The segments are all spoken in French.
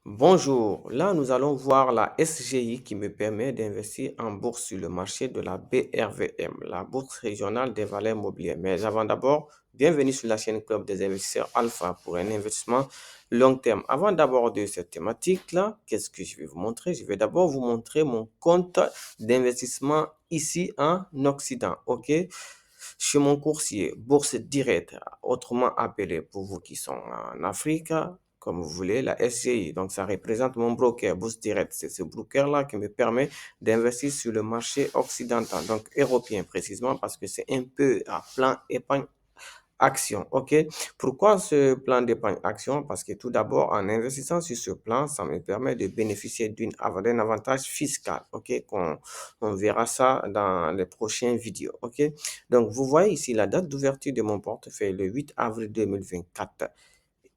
Bonjour, là nous allons voir la SGI qui me permet d'investir en bourse sur le marché de la BRVM, la Bourse régionale des valeurs mobilières. Mais avant d'abord, bienvenue sur la chaîne Club des investisseurs Alpha pour un investissement long terme. Avant d'aborder cette thématique-là, qu'est-ce que je vais vous montrer? Je vais d'abord vous montrer mon compte d'investissement ici en Occident, ok? Chez mon courtier, Bourse Directe, autrement appelé pour vous qui sont en Afrique, comme vous voulez, la SGI. Donc, ça représente mon broker, Bourse Direct. C'est ce broker-là qui me permet d'investir sur le marché occidental, donc européen précisément, parce que c'est un peu à plan épargne action. OK? Pourquoi ce plan d'épargne action? Parce que tout d'abord, en investissant sur ce plan, ça me permet de bénéficier d'un avantage fiscal. OK? On verra ça dans les prochaines vidéos. OK? Donc, vous voyez ici la date d'ouverture de mon portefeuille, le 8 avril 2024.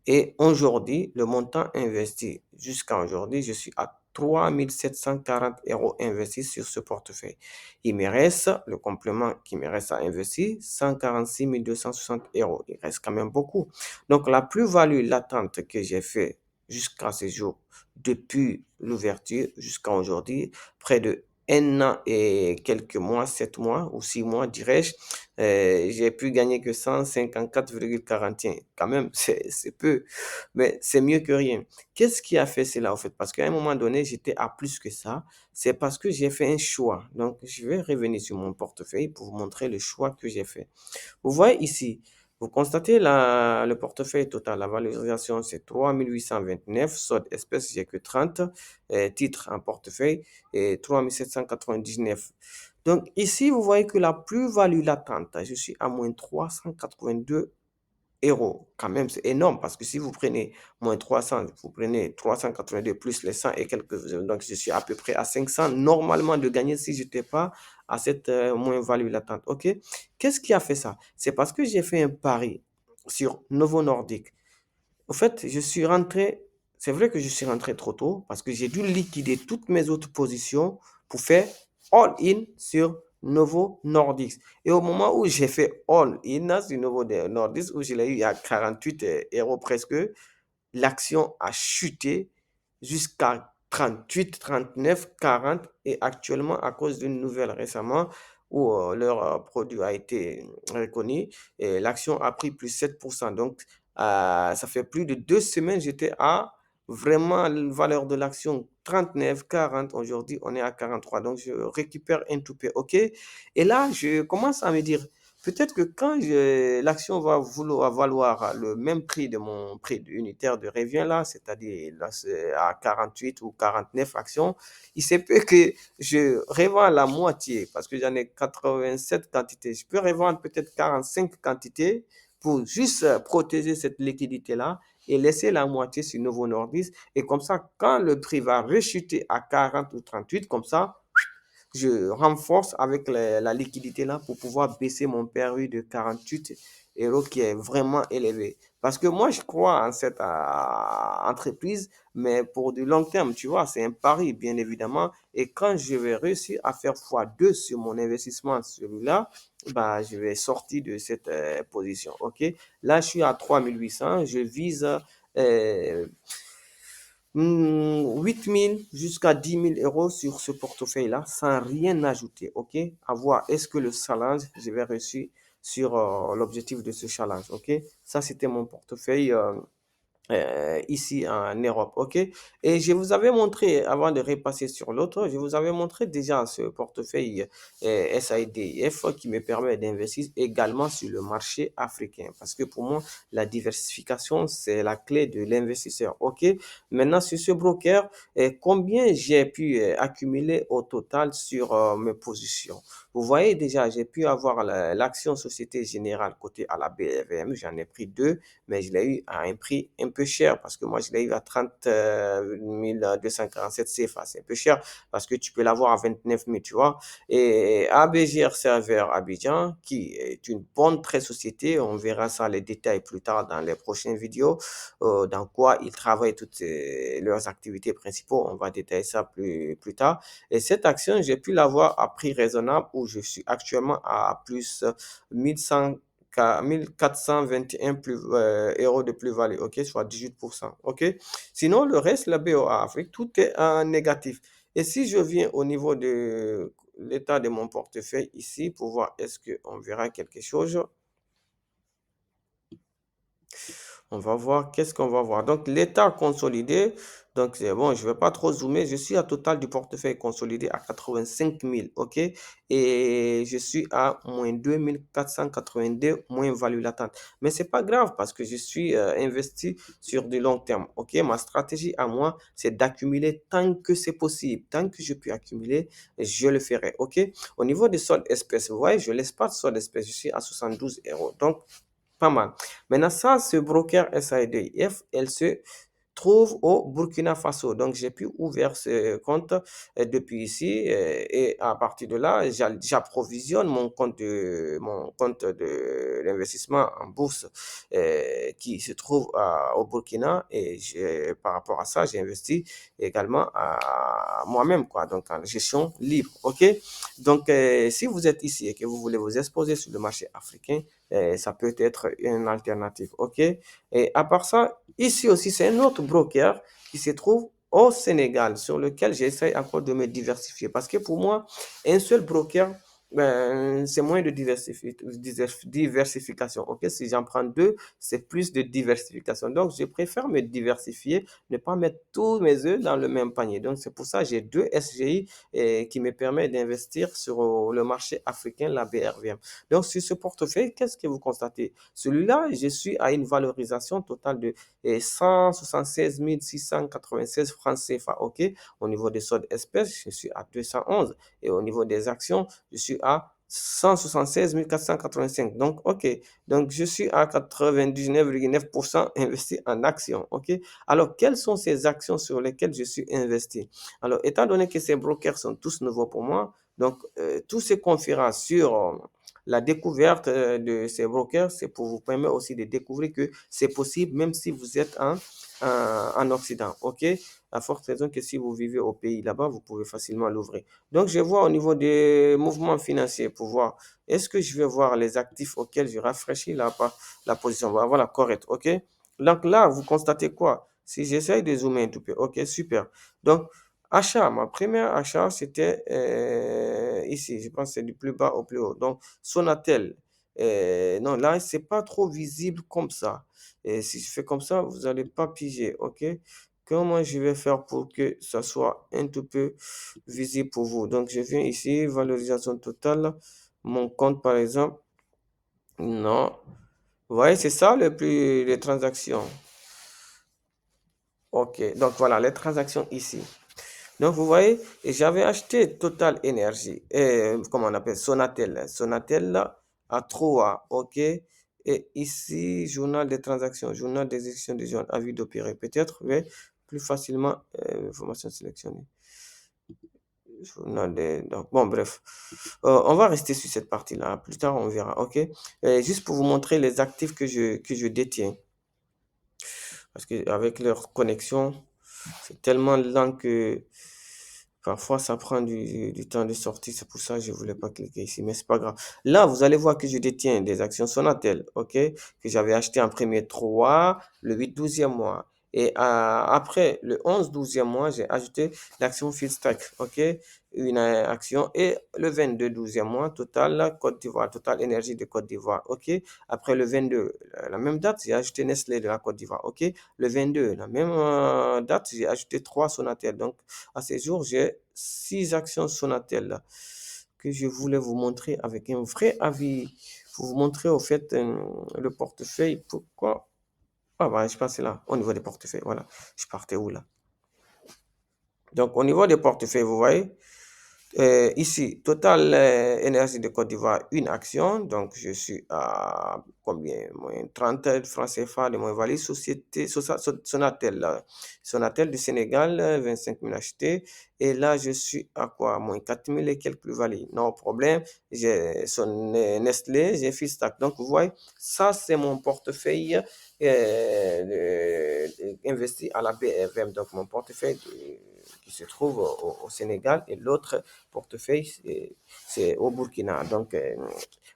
Et aujourd'hui, le montant investi jusqu'à aujourd'hui, je suis à 3 740 € investis sur ce portefeuille. Il me reste, le complément qui me reste à investir, 146 260 €. Il reste quand même beaucoup. Donc, la plus-value latente que j'ai fait jusqu'à ce jour, depuis l'ouverture jusqu'à aujourd'hui, près de 1 an et quelques mois, 7 mois ou 6 mois, dirais-je, j'ai pu gagner que 154,41. Quand même, c'est peu, mais c'est mieux que rien. Qu'est-ce qui a fait cela, en fait? Parce qu'à un moment donné, j'étais à plus que ça. C'est parce que j'ai fait un choix. Donc, je vais revenir sur mon portefeuille pour vous montrer le choix que j'ai fait. Vous voyez ici, vous constatez le portefeuille total, la valorisation, c'est 3 829, soit espèces, j'ai que 30 titres en portefeuille et 3 799. Donc ici, vous voyez que la plus-value latente, je suis à moins 382 €. Quand même, c'est énorme parce que si vous prenez moins 300, vous prenez 382 plus les 100 et quelques, donc je suis à peu près à 500 normalement de gagner si je n'étais pas à cette moins-value latente. OK? Qu'est-ce qui a fait ça? C'est parce que j'ai fait un pari sur Novo Nordisk. En fait, je suis rentré, c'est vrai que je suis rentré trop tôt parce que j'ai dû liquider toutes mes autres positions pour faire all-in sur Novo Nordisk. Et au moment où j'ai fait all-in sur Novo Nordisk, où je l'ai eu à 48 € presque, l'action a chuté jusqu'à 38, 39, 40 et actuellement à cause d'une nouvelle récemment où leur produit a été reconnu et l'action a pris plus 7%. Donc, ça fait plus de 2 semaines, j'étais à vraiment la valeur de l'action 39, 40. Aujourd'hui, on est à 43. Donc, je récupère un tout peu. OK? Et là, je commence à me dire, peut-être que quand l'action va vouloir valoir le même prix de mon prix unitaire de revient là, c'est-à-dire là, c'est à 48 ou 49 actions, il se peut que je revends la moitié parce que j'en ai 87 quantités. Je peux revendre peut-être 45 quantités pour juste protéger cette liquidité-là et laisser la moitié sur Novo Nordisk. Et comme ça, quand le prix va rechuter à 40 ou 38, comme ça, je renforce avec la liquidité là pour pouvoir baisser mon permis de 48 € qui est vraiment élevé. Parce que moi, je crois en cette entreprise, mais pour du long terme, tu vois, c'est un pari, bien évidemment. Et quand je vais réussir à faire x2 sur mon investissement, celui-là, bah, je vais sortir de cette position. OK? Là, je suis à 3 800. Je vise euh, 8 000 jusqu'à 10 000 € sur ce portefeuille-là, sans rien ajouter, ok? À voir, est-ce que le challenge, je vais réussir sur l'objectif de ce challenge, ok? Ça, c'était mon portefeuille ici en Europe, ok? Et je vous avais montré, avant de repasser sur l'autre, je vous avais montré déjà ce portefeuille SIDF qui me permet d'investir également sur le marché africain. Parce que pour moi, la diversification, c'est la clé de l'investisseur, ok? Maintenant, sur ce broker, combien j'ai pu accumuler au total sur mes positions? Vous voyez déjà, j'ai pu avoir l'action Société Générale cotée à la BRVM, j'en ai pris deux, mais je l'ai eu à un prix un peu cher parce que moi, je l'ai eu à 30 247 CFA. C'est un peu cher parce que tu peux l'avoir à 29 000, tu vois. Et ABGR Serveur Abidjan, qui est une bonne très société, on verra ça les détails plus tard dans les prochaines vidéos, dans quoi ils travaillent toutes leurs activités principaux. On va détailler ça plus tard. Et cette action, j'ai pu l'avoir à prix raisonnable où je suis actuellement à plus 1100 1421 euros de plus-value, ok, soit 18%, ok. Sinon, le reste, la BOA Afrique, tout est en négatif. Et si je viens au niveau de l'état de mon portefeuille ici pour voir est-ce qu'on verra quelque chose. On va voir qu'est-ce qu'on va voir. Donc, l'état consolidé, donc c'est bon, je ne vais pas trop zoomer. Je suis à total du portefeuille consolidé à 85 000, ok? Et je suis à moins 2482, moins value latente. Mais ce n'est pas grave parce que je suis investi sur du long terme, ok? Ma stratégie à moi, c'est d'accumuler tant que c'est possible. Tant que je peux accumuler, je le ferai, ok? Au niveau des soldes espèces, vous voyez, je ne laisse pas de soldes espèces. Je suis à 72 euros. Donc, pas mal. Maintenant, ça, ce broker SAIDF, elle se trouve au Burkina Faso. Donc, j'ai pu ouvrir ce compte depuis ici et à partir de là, j'approvisionne mon compte de l'investissement en bourse qui se trouve au Burkina et par rapport à ça, j'ai investi également à moi-même, quoi, donc en gestion libre. OK? Donc, si vous êtes ici et que vous voulez vous exposer sur le marché africain, ça peut être une alternative. OK? Et à part ça, ici aussi, c'est un autre broker qui se trouve au Sénégal sur lequel j'essaie encore de me diversifier. Parce que pour moi, un seul broker, ben, c'est moins de diversification. OK? Si j'en prends deux, c'est plus de diversification. Donc, je préfère me diversifier, ne pas mettre tous mes œufs dans le même panier. Donc, c'est pour ça que j'ai deux SGI qui me permettent d'investir sur le marché africain, la BRVM. Donc, sur ce portefeuille, qu'est-ce que vous constatez? Celui-là, je suis à une valorisation totale de 176 696 francs CFA. OK? Au niveau des soldes espèces, je suis à 211. Et au niveau des actions, je suis à 176 485. Donc, OK. Donc, je suis à 99,9% investi en actions. OK? Alors, quelles sont ces actions sur lesquelles je suis investi? Alors, étant donné que ces brokers sont tous nouveaux pour moi, donc, tous ces conférences sur la découverte de ces brokers, c'est pour vous permettre aussi de découvrir que c'est possible même si vous êtes en Occident. OK? À forte raison que si vous vivez au pays là-bas, vous pouvez facilement l'ouvrir. Donc, je vois au niveau des mouvements financiers pour voir est-ce que je vais voir les actifs auxquels je rafraîchis la position. Voilà, correct. OK? Donc là, vous constatez quoi? Si j'essaye de zoomer un tout peu. OK, super. Donc, achat, ma première achat, c'était ici. Je pense que c'est du plus bas au plus haut. Donc, Sonatel. Non, là, c'est pas trop visible comme ça. Et si je fais comme ça, vous n'allez pas piger. OK? Comment je vais faire pour que ça soit un tout peu visible pour vous? Donc, je viens ici, valorisation totale. Mon compte, par exemple. Non. Vous voyez, c'est ça le plus les transactions. OK. Donc, voilà, les transactions ici. Donc, vous voyez, j'avais acheté Total Energy, comment on appelle, Sonatel. Sonatel là, à 3, OK. Et ici, journal des transactions, journal d'exécution des journaux, avis d'opérer. Peut-être, mais plus facilement, information sélectionnée. Donc, bon, bref. On va rester sur cette partie-là. Plus tard, on verra, OK. Juste pour vous montrer les actifs que je détiens. Parce qu'avec leur connexion, c'est tellement lent que parfois ça prend du temps de sortir. C'est pour ça que je ne voulais pas cliquer ici, mais c'est pas grave. Là, vous allez voir que je détiens des actions Sonatel, OK, que j'avais acheté en premier 3, le 8 12e mois. Et après le 11 12e mois, j'ai ajouté l'action Feedstack, OK, une action. Et le 22 12e mois, Total Côte d'Ivoire, Total Énergie de Côte d'Ivoire, OK. Après le 22, la même date, j'ai ajouté Nestlé de la Côte d'Ivoire, OK. Le 22, la même date, j'ai ajouté 3 Sonatel. Donc, à ce jour, j'ai 6 actions Sonatel que je voulais vous montrer avec un vrai avis. Pour vous montrer au fait le portefeuille. Pourquoi? Ah, bah, je passais là, au niveau des portefeuilles. Voilà. Je partais où là? Donc, au niveau des portefeuilles, vous voyez, ici, Total Énergie de Côte d'Ivoire, une action. Donc, je suis à combien? Moins 30 francs CFA de moins valide. Société Sonatel, Sonatel du Sénégal, 25 000 achetés. Et là, je suis à quoi? Moins 4 000 et quelques plus-values. Non problème. J'ai Nestlé, j'ai Fistac. Donc, vous voyez, ça, c'est mon portefeuille investi à la BFM. Donc, mon portefeuille qui se trouve au Sénégal et l'autre portefeuille, c'est au Burkina. Donc,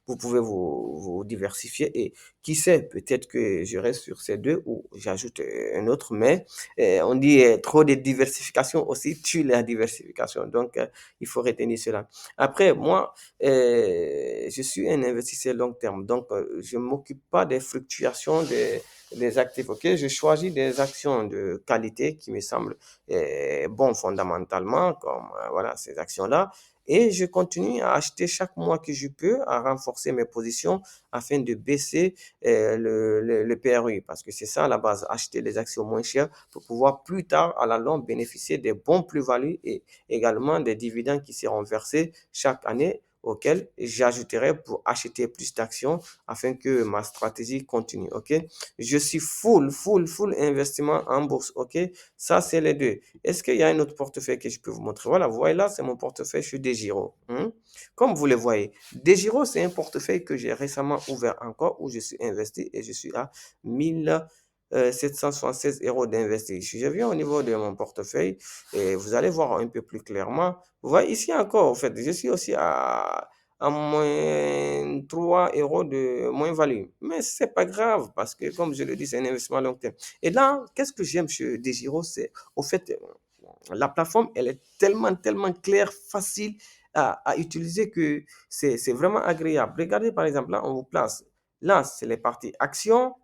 vous pouvez vous diversifier et qui sait, peut-être que je reste sur ces deux ou j'ajoute un autre, mais on dit trop de diversification aussi tue la diversification. Donc, il faut retenir cela. Après, moi, je suis un investisseur long terme, donc je ne m'occupe pas des fluctuations des actifs. Ok, je choisis des actions de qualité qui me semblent bons fondamentalement, comme voilà ces actions-là. Et je continue à acheter chaque mois que je peux, à renforcer mes positions afin de baisser le PRU. Parce que c'est ça à la base, acheter des actions moins chères pour pouvoir plus tard, à la longue, bénéficier des bons plus-values et également des dividendes qui seront versés chaque année auxquels j'ajouterai pour acheter plus d'actions afin que ma stratégie continue. OK? Je suis full investissement en bourse. OK? Ça, c'est les deux. Est-ce qu'il y a un autre portefeuille que je peux vous montrer? Voilà, vous voyez là, c'est mon portefeuille chez DEGIRO. Comme vous le voyez, DEGIRO, c'est un portefeuille que j'ai récemment ouvert encore où je suis investi et je suis à 1 776 € d'investi. Si je viens au niveau de mon portefeuille et vous allez voir un peu plus clairement, vous voyez ici encore, en fait, je suis aussi à moins 3 € de moins-value. Mais c'est pas grave parce que, comme je le dis, c'est un investissement à long terme. Et là, qu'est-ce que j'aime chez DEGIRO, c'est au fait, la plateforme, elle est tellement claire, facile à utiliser que c'est vraiment agréable. Regardez, par exemple, là, on vous place. Là, c'est les parties actions.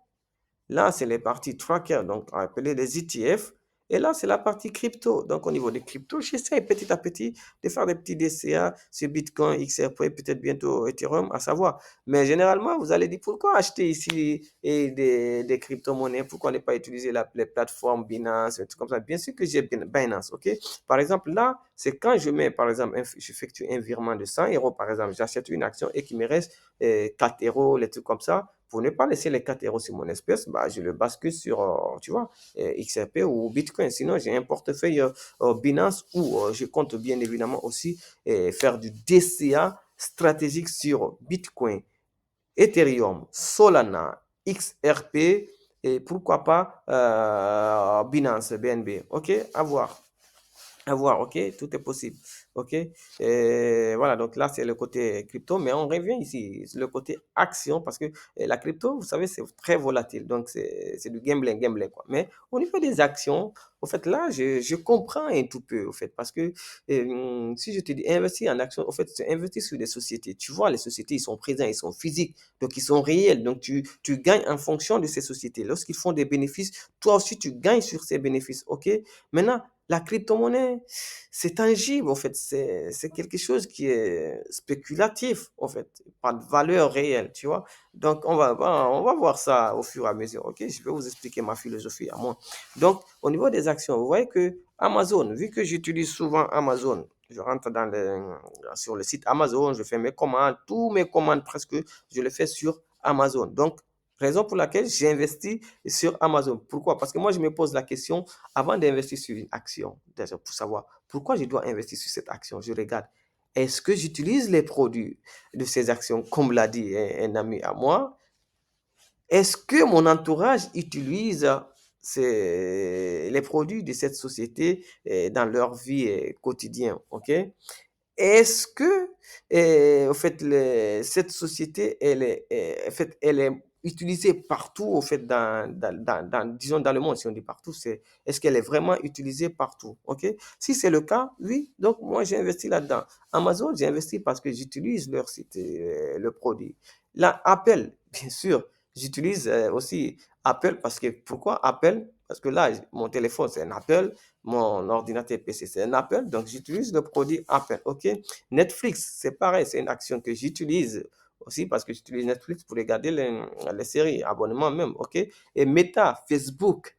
Là, c'est les parties tracker, donc appelées les ETF. Et là, c'est la partie crypto. Donc, au niveau des cryptos, j'essaie petit à petit de faire des petits DCA sur Bitcoin, XRP, peut-être bientôt Ethereum, à savoir. Mais généralement, vous allez dire pourquoi acheter ici des crypto-monnaies? Pourquoi ne pas utiliser les plateformes Binance, et tout comme ça? Bien sûr que j'ai Binance, OK? Par exemple, là, c'est quand je mets, par exemple, j'effectue un virement de 100 €, par exemple, j'achète une action et qu'il me reste 4 €, les trucs comme ça. Pour ne pas laisser les 4 € sur mon espèce, bah, je le bascule sur, tu vois, XRP ou Bitcoin. Sinon, j'ai un portefeuille Binance où je compte bien évidemment aussi faire du DCA stratégique sur Bitcoin, Ethereum, Solana, XRP et pourquoi pas Binance, BNB. OK, à voir. À voir, ok, tout est possible, ok. Et voilà, donc là c'est le côté crypto, mais on revient ici, le côté action, parce que la crypto, vous savez, c'est très volatile, donc c'est du gambling, quoi. Mais au niveau des actions, au fait, là, je comprends un tout peu, au fait, parce que si je te dis investir en action, au fait, c'est investir sur des sociétés. Tu vois, les sociétés, ils sont présents, ils sont physiques, donc ils sont réels, donc tu gagnes en fonction de ces sociétés. Lorsqu'ils font des bénéfices, toi aussi, tu gagnes sur ces bénéfices, ok. Maintenant, la crypto-monnaie, c'est tangible, en fait. C'est quelque chose qui est spéculatif, en fait. Pas de valeur réelle, tu vois. Donc, on va voir ça au fur et à mesure, ok? Je vais vous expliquer ma philosophie à moi. Donc, au niveau des actions, vous voyez que Amazon, vu que j'utilise souvent Amazon, je rentre sur le site Amazon, je fais mes commandes, tous mes commandes presque, je les fais sur Amazon. Donc, raison pour laquelle j'ai investi sur Amazon. Pourquoi? Parce que moi, je me pose la question, avant d'investir sur une action, déjà pour savoir pourquoi je dois investir sur cette action, je regarde, est-ce que j'utilise les produits de ces actions, comme l'a dit un ami à moi? Est-ce que mon entourage utilise les produits de cette société dans leur vie quotidienne? OK? Est-ce que, au fait, cette société, en fait, elle est utilisée partout, au fait, disons, dans le monde, si on dit partout, est-ce qu'elle est vraiment utilisée partout? OK? Si c'est le cas, oui, donc moi, j'ai investi là-dedans. Amazon, j'ai investi parce que j'utilise leur site, le produit. Là, Apple, bien sûr, j'utilise aussi Apple parce que, pourquoi Apple? Parce que là, mon téléphone, c'est un Apple. Mon ordinateur PC, c'est un Apple, donc j'utilise le produit Apple, ok? Netflix, c'est pareil, c'est une action que j'utilise aussi parce que j'utilise Netflix pour regarder les séries, abonnement même, ok? Et Meta, Facebook,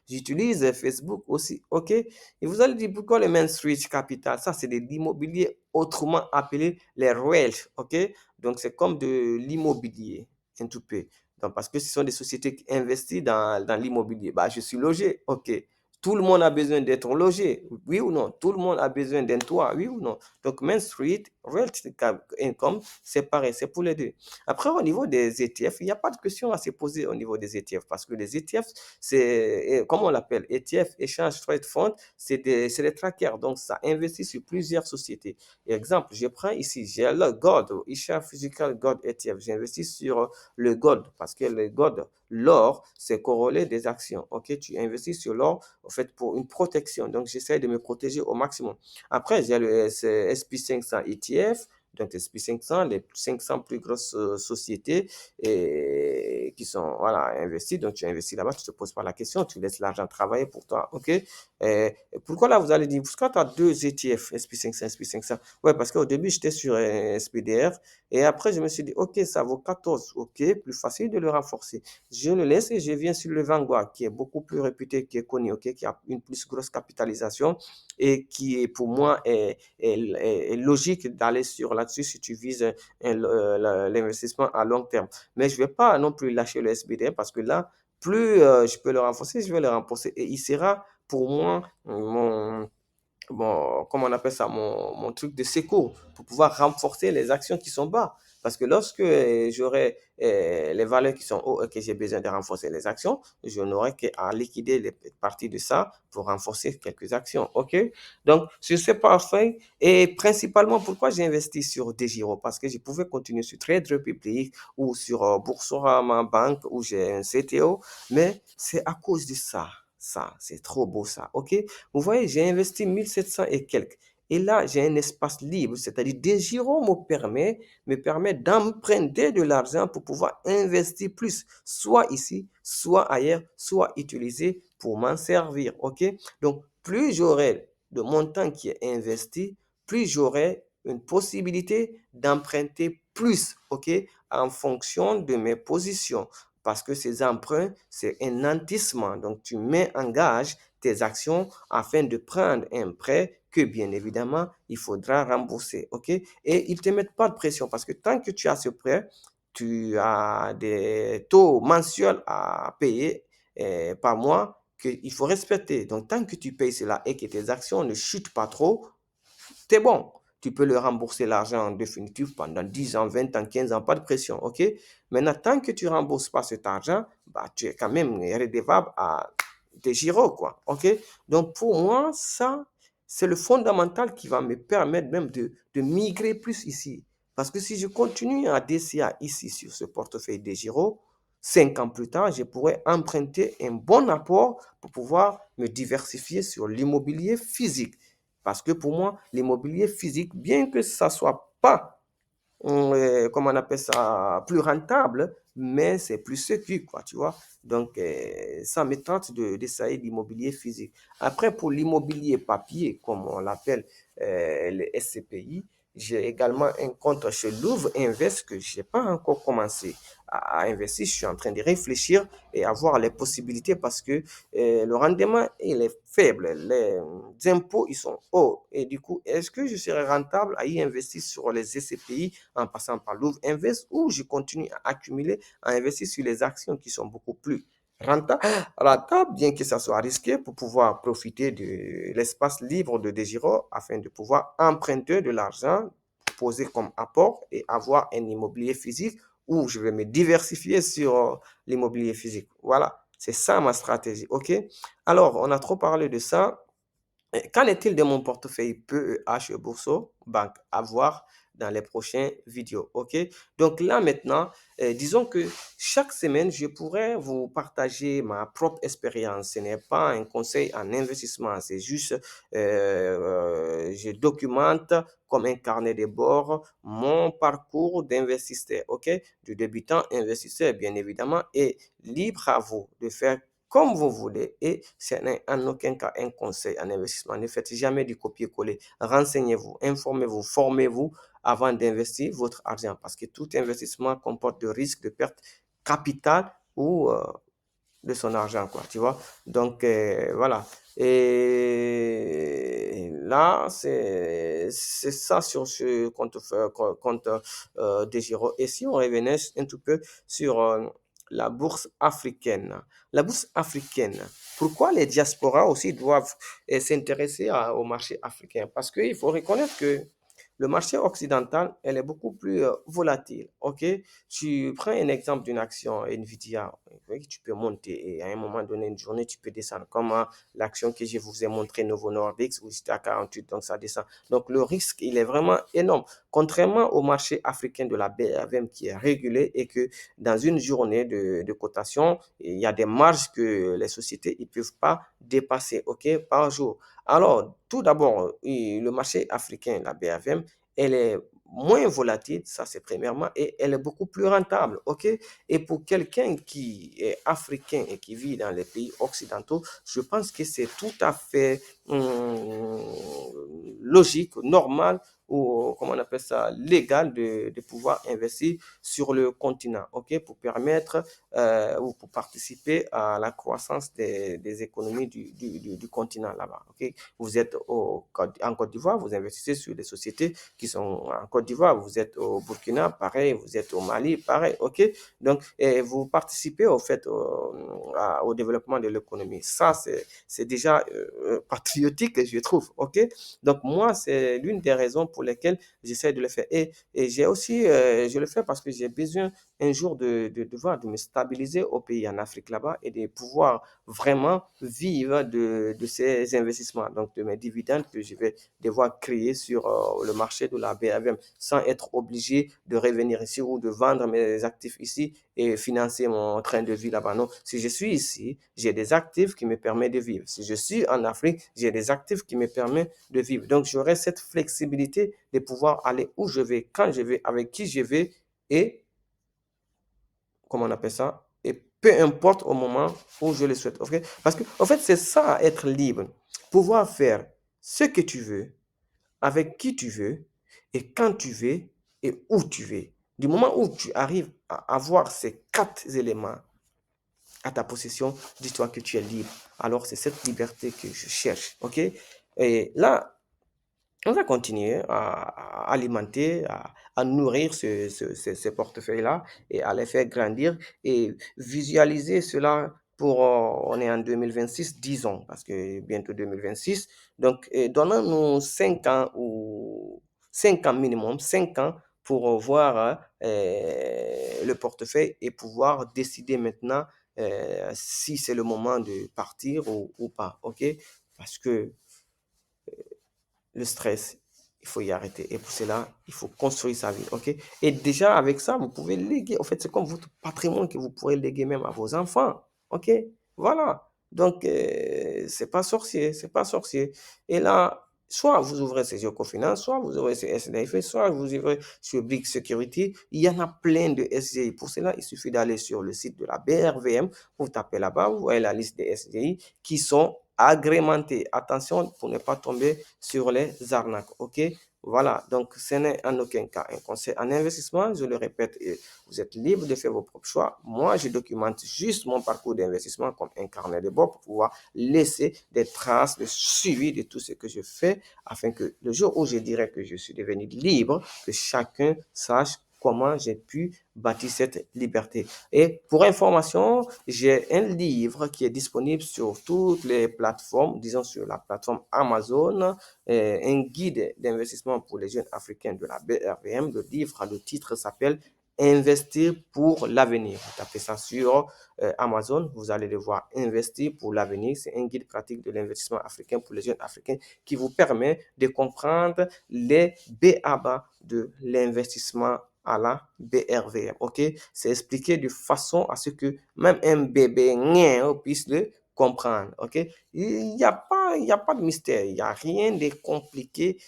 j'utilise Facebook aussi, ok? Et vous allez dire pourquoi le Main Street Capital? Ça, c'est de l'immobilier, autrement appelé les REIT, ok? Donc, c'est comme de l'immobilier, un tout peu. Donc, parce que ce sont des sociétés qui investissent dans l'immobilier. Bah, je suis logé, ok. Tout le monde a besoin d'être logé, oui ou non? Tout le monde a besoin d'un toit, oui ou non? Donc, Main Street, Realty Income, c'est pareil, c'est pour les deux. Après, au niveau des ETF, il n'y a pas de question à se poser au niveau des ETF parce que les ETF, c'est, comment on l'appelle? ETF, Exchange Trade Fund, c'est des trackers. Donc, ça investit sur plusieurs sociétés. Exemple, je prends ici, j'ai le Gold, Isha Physical Gold ETF. J'investis sur le Gold parce que le Gold, l'or, c'est corrélé des actions. OK, tu investis sur l'or en fait, pour une protection. Donc, j'essaie de me protéger au maximum. Après, j'ai le SP500 ETF. Donc, SP500, les 500 plus grosses sociétés qui sont voilà, investies. Donc, tu investis là-bas, tu ne te poses pas la question, tu laisses l'argent travailler pour toi. OK? Pourquoi là, vous allez dire, pourquoi tu as deux ETF, SP500, SP500? Ouais, parce qu'au début, j'étais sur SPDR et après, je me suis dit, OK, ça vaut 14. OK, plus facile de le renforcer. Je le laisse et je viens sur le Vanguard qui est beaucoup plus réputé, qui est connu, ok, qui a une plus grosse capitalisation et qui est pour moi est logique d'aller sur là-dessus si tu vises l'investissement à long terme. Mais je ne vais pas non plus lâcher le SBD parce que là, plus je peux le renforcer, je vais le renforcer et il sera pour moi comment on appelle ça, mon truc de secours pour pouvoir renforcer les actions qui sont bas. Parce que lorsque j'aurai les valeurs qui sont hauts et que j'ai besoin de renforcer les actions, je n'aurai qu'à liquider les parties de ça pour renforcer quelques actions. OK? Donc, sur ce parfait, et principalement, pourquoi j'ai investi sur DeGiro? Parce que je pouvais continuer sur Trade Republic ou sur Boursorama Bank où j'ai un CTO, mais c'est à cause de ça. Ça, c'est trop beau ça. OK? Vous voyez, j'ai investi 1700 et quelques. Et là, j'ai un espace libre, c'est-à-dire DeGiro me permet d'emprunter de l'argent pour pouvoir investir plus, soit ici, soit ailleurs, soit utiliser pour m'en servir. OK? Donc, plus j'aurai de montant qui est investi, plus j'aurai une possibilité d'emprunter plus, OK? En fonction de mes positions. Parce que ces emprunts, c'est un nantissement. Donc, tu mets en gage tes actions afin de prendre un prêt que, bien évidemment, il faudra rembourser. OK? Et ils ne te mettent pas de pression parce que tant que tu as ce prêt, tu as des taux mensuels à payer par mois qu'il faut respecter. Donc, tant que tu payes cela et que tes actions ne chutent pas trop, c'est bon. Tu peux le rembourser l'argent en définitive pendant 10 ans, 20 ans, 15 ans, pas de pression, OK? Maintenant, tant que tu ne rembourses pas cet argent, bah, tu es quand même redevable à des gyros, quoi, OK? Donc, pour moi, ça, c'est le fondamental qui va me permettre même de migrer plus ici. Parce que si je continue à DCA ici sur ce portefeuille des gyros, 5 ans plus tard, je pourrais emprunter un bon apport pour pouvoir me diversifier sur l'immobilier physique. Parce que pour moi, l'immobilier physique, bien que ça soit pas, comment on appelle ça, plus rentable, mais c'est plus sécurisé, quoi, tu vois. Donc, ça me tente d'essayer l'immobilier physique. Après, pour l'immobilier papier, comme on l'appelle le SCPI, j'ai également un compte chez Louvre Invest que je n'ai pas encore commencé à investir. Je suis en train de réfléchir et à voir les possibilités parce que le rendement il est faible, les impôts ils sont hauts et du coup, est-ce que je serai rentable à y investir sur les SCPI en passant par Louvre Invest ou je continue à accumuler, à investir sur les actions qui sont beaucoup plus rentable, bien que ça soit risqué pour pouvoir profiter de l'espace libre de Desgiro afin de pouvoir emprunter de l'argent, poser comme apport et avoir un immobilier physique où je vais me diversifier sur l'immobilier physique. Voilà, c'est ça ma stratégie. OK? Alors, on a trop parlé de ça. Qu'en est-il de mon portefeuille PEH Bourso Banque? À voir dans les prochaines vidéos. OK? Donc là maintenant, disons que chaque semaine, je pourrais vous partager ma propre expérience. Ce n'est pas un conseil en investissement, c'est juste, je documente comme un carnet de bord mon parcours d'investisseur. OK? Du débutant investisseur, bien évidemment, et libre à vous de faire comme vous voulez et ce n'est en aucun cas un conseil en investissement. Ne faites jamais du copier-coller. Renseignez-vous, informez-vous, formez-vous avant d'investir votre argent parce que tout investissement comporte de risques de perte capitale ou de son argent, quoi, tu vois. Donc, voilà. Et là, c'est ça sur ce compte, compte Desgiro. Et si on revenait un tout peu sur la bourse africaine. La bourse africaine, pourquoi les diasporas aussi doivent s'intéresser au marché africain? Parce qu'il faut reconnaître que le marché occidental, elle est beaucoup plus volatile. OK? Tu prends un exemple d'une action Nvidia, oui, tu peux monter et à un moment donné, une journée, tu peux descendre. Comme l'action que je vous ai montré, Novo Nordisk, où c'était à 48, donc ça descend. Donc le risque, il est vraiment énorme. Contrairement au marché africain de la BRVM qui est régulé et que dans une journée de cotation, il y a des marges que les sociétés ne peuvent pas dépasser, OK, par jour. Alors, tout d'abord, le marché africain, la BRVM, elle est moins volatile, ça c'est premièrement, et elle est beaucoup plus rentable, ok? Et pour quelqu'un qui est africain et qui vit dans les pays occidentaux, je pense que c'est tout à fait logique, normal, ou comment on appelle ça, légal de pouvoir investir sur le continent, ok? Pour permettre ou pour participer à la croissance des économies du continent là-bas, ok? Vous êtes en Côte d'Ivoire, vous investissez sur des sociétés qui sont en Côte d'Ivoire, vous êtes au Burkina, pareil, vous êtes au Mali, pareil, ok? Donc, vous participez au fait au développement de l'économie. Ça, c'est déjà patriotique, je trouve, ok? Donc, moi, c'est l'une des raisons pour lesquelles j'essaie de le faire. Et j'ai aussi, je le fais parce que j'ai besoin un jour de me stabiliser au pays en Afrique là-bas et de pouvoir vraiment vivre de ces investissements, donc de mes dividendes que je vais devoir créer sur le marché de la BAVM sans être obligé de revenir ici ou de vendre mes actifs ici et financer mon train de vie là-bas. Non, si je suis ici, j'ai des actifs qui me permettent de vivre. Si je suis en Afrique, j'ai des actifs qui me permettent de vivre. Donc, j'aurai cette flexibilité de pouvoir aller où je vais, quand je vais, avec qui je vais et comment on appelle ça, et peu importe au moment où je le souhaite. Okay? Parce que, en fait, c'est ça, être libre. Pouvoir faire ce que tu veux, avec qui tu veux, et quand tu veux, et où tu veux. Du moment où tu arrives à avoir ces quatre éléments à ta possession, dis-toi que tu es libre. Alors, c'est cette liberté que je cherche. OK? Et là, on va continuer à alimenter, à nourrir ces portefeuilles-là et à les faire grandir et visualiser cela pour, on est en 2026, 10 ans, parce que bientôt 2026. Donc, donnons-nous 5 ans ou 5 ans minimum, 5 ans pour voir le portefeuille et pouvoir décider maintenant si c'est le moment de partir ou pas. OK? Parce que le stress, il faut y arrêter. Et pour cela, il faut construire sa vie, ok? Et déjà, avec ça, vous pouvez léguer. En fait, c'est comme votre patrimoine que vous pourrez léguer même à vos enfants, ok? Voilà. Donc, c'est pas sorcier, c'est pas sorcier. Et là, soit vous ouvrez ces Ecofinance, soit vous ouvrez ces SDF, soit vous ouvrez sur Big Security. Il y en a plein de SGI. Pour cela, il suffit d'aller sur le site de la BRVM. Vous tapez là-bas, vous voyez la liste des SGI qui sont agrémentés. Attention pour ne pas tomber sur les arnaques, ok? Voilà, donc ce n'est en aucun cas un conseil en investissement, je le répète, et vous êtes libre de faire vos propres choix. Moi, je documente juste mon parcours d'investissement comme un carnet de bord pour pouvoir laisser des traces de suivi de tout ce que je fais afin que le jour où je dirai que je suis devenu libre, que chacun sache comment j'ai pu bâtir cette liberté. Et pour information, j'ai un livre qui est disponible sur toutes les plateformes, disons sur la plateforme Amazon, un guide d'investissement pour les jeunes africains de la BRVM. Le livre, le titre s'appelle Investir pour l'avenir. Vous tapez ça sur Amazon, vous allez le voir. Investir pour l'avenir, c'est un guide pratique de l'investissement africain pour les jeunes africains qui vous permet de comprendre les B.A.B.A. de l'investissement à la BRVM. OK? C'est expliqué de façon à ce que même un bébé puisse le comprendre. OK? Il y a pas de mystère. Il n'y a rien de compliqué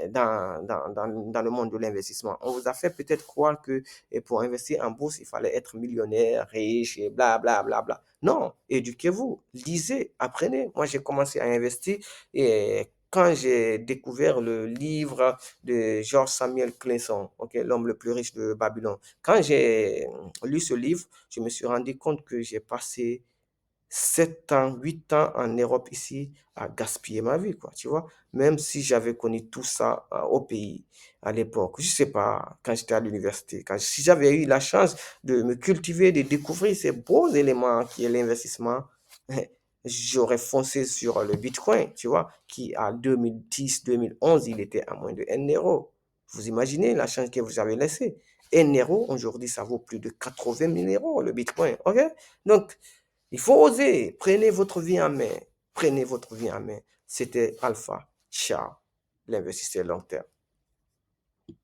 dans le monde de l'investissement. On vous a fait peut-être croire que pour investir en bourse, il fallait être millionnaire, riche et bla bla bla bla. Non, éduquez-vous, lisez, apprenez. Moi, j'ai commencé à investir et quand j'ai découvert le livre de George Samuel Clinton, ok, l'homme le plus riche de Babylone, quand j'ai lu ce livre, je me suis rendu compte que j'ai passé 7 ans, 8 ans en Europe ici à gaspiller ma vie, quoi, tu vois. Même si j'avais connu tout ça au pays à l'époque, je sais pas, quand j'étais à l'université, si j'avais eu la chance de me cultiver, de découvrir ces beaux éléments qui est l'investissement, j'aurais foncé sur le Bitcoin, tu vois, qui à 2010, 2011, il était à moins de 1 euro. Vous imaginez la chance que vous avez laissée. 1 euro, aujourd'hui, ça vaut plus de 80 000 euros, le Bitcoin, ok? Donc, il faut oser. Prenez votre vie en main. Prenez votre vie en main. C'était Alpha. Ciao. L'investisseur long terme.